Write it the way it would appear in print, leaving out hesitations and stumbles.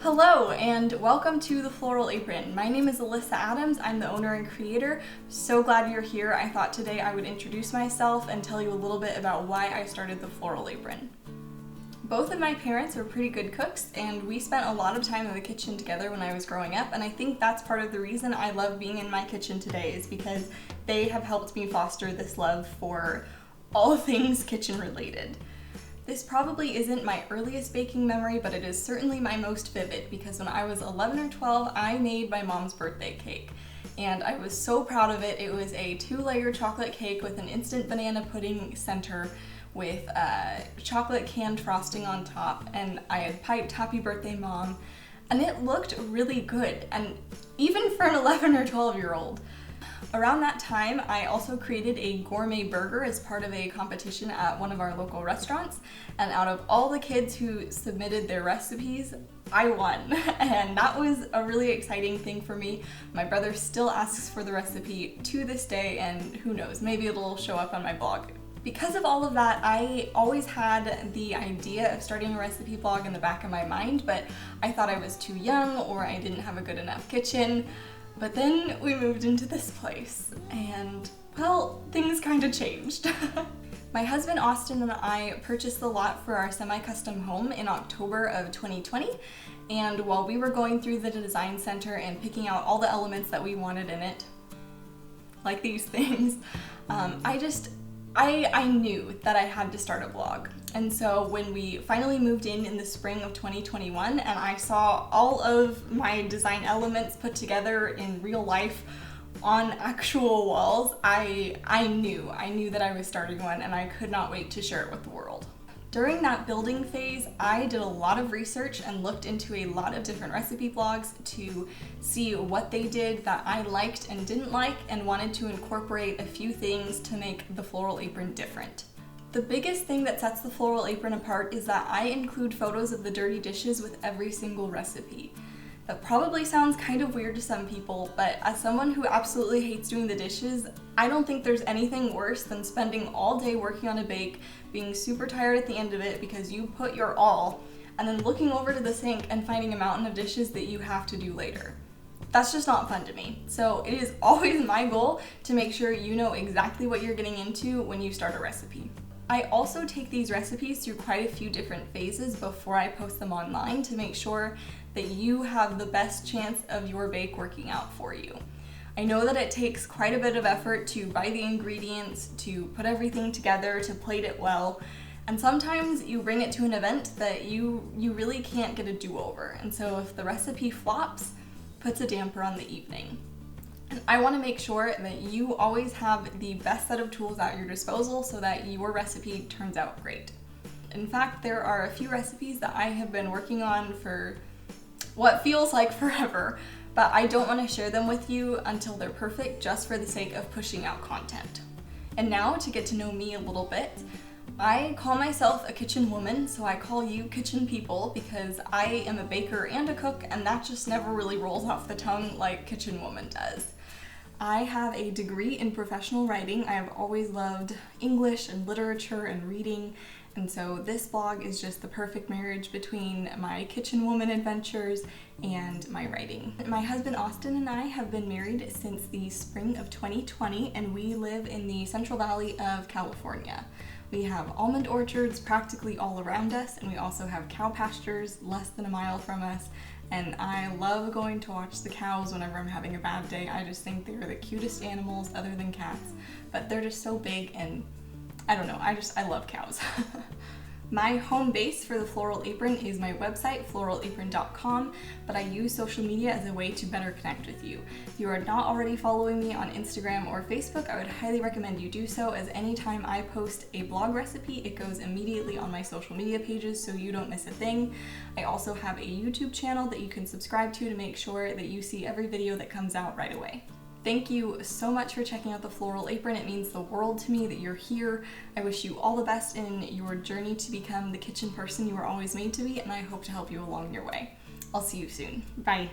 Hello and welcome to the Floral Apron. My name is Alyssa Adams. I'm the owner and creator. So glad you're here. I thought today I would introduce myself and tell you a little bit about why I started the Floral Apron. Both of my parents are pretty good cooks and we spent a lot of time in the kitchen together when I was growing up, and I think that's part of the reason I love being in my kitchen today is because they have helped me foster this love for all things kitchen related. This probably isn't my earliest baking memory, but it is certainly my most vivid because when I was 11 or 12, I made my mom's birthday cake. And I was so proud of it. It was a 2-layer chocolate cake with an instant banana pudding center with chocolate canned frosting on top, and I had piped "Happy Birthday, Mom," and it looked really good, and even for an 11 or 12-year-old. Around that time, I also created a gourmet burger as part of a competition at one of our local restaurants, and out of all the kids who submitted their recipes, I won, and that was a really exciting thing for me. My brother still asks for the recipe to this day, and who knows, maybe it'll show up on my blog. Because of all of that, I always had the idea of starting a recipe blog in the back of my mind, but I thought I was too young or I didn't have a good enough kitchen. But then we moved into this place and, well, things kind of changed. My husband Austin and I purchased the lot for our semi-custom home in October of 2020, and while we were going through the design center and picking out all the elements that we wanted in it, like these things, I knew that I had to start a blog. And so when we finally moved in the spring of 2021 and I saw all of my design elements put together in real life on actual walls, I knew that I was starting one, and I could not wait to share it with the world. During that building phase, I did a lot of research and looked into a lot of different recipe blogs to see what they did that I liked and didn't like, and wanted to incorporate a few things to make the Floral Apron different. The biggest thing that sets the Floral Apron apart is that I include photos of the dirty dishes with every single recipe. That probably sounds kind of weird to some people, but as someone who absolutely hates doing the dishes, I don't think there's anything worse than spending all day working on a bake, being super tired at the end of it because you put your all, and then looking over to the sink and finding a mountain of dishes that you have to do later. That's just not fun to me. So it is always my goal to make sure you know exactly what you're getting into when you start a recipe. I also take these recipes through quite a few different phases before I post them online to make sure that you have the best chance of your bake working out for you. I know that it takes quite a bit of effort to buy the ingredients, to put everything together, to plate it well, and sometimes you bring it to an event that you really can't get a do-over, and so if the recipe flops, puts a damper on the evening. And I want to make sure that you always have the best set of tools at your disposal so that your recipe turns out great. In fact, there are a few recipes that I have been working on for what feels like forever, but I don't want to share them with you until they're perfect, just for the sake of pushing out content. And now, to get to know me a little bit, I call myself a kitchen woman, so I call you kitchen people because I am a baker and a cook, and that just never really rolls off the tongue like kitchen woman does. I have a degree in professional writing. I have always loved English and literature and reading, and so this blog is just the perfect marriage between my kitchen woman adventures and my writing. My husband Austin and I have been married since the spring of 2020, and we live in the Central Valley of California. We have almond orchards practically all around us, and we also have cow pastures less than a mile from us. And I love going to watch the cows whenever I'm having a bad day. I just think they're the cutest animals other than cats, but they're just so big, and I don't know, I love cows. My home base for the Floral Apron is my website, floralapron.com, but I use social media as a way to better connect with you. If you are not already following me on Instagram or Facebook, I would highly recommend you do so, as anytime I post a blog recipe, it goes immediately on my social media pages so you don't miss a thing. I also have a YouTube channel that you can subscribe to make sure that you see every video that comes out right away. Thank you so much for checking out the Floral Apron. It means the world to me that you're here. I wish you all the best in your journey to become the kitchen person you were always made to be, and I hope to help you along your way. I'll see you soon. Bye.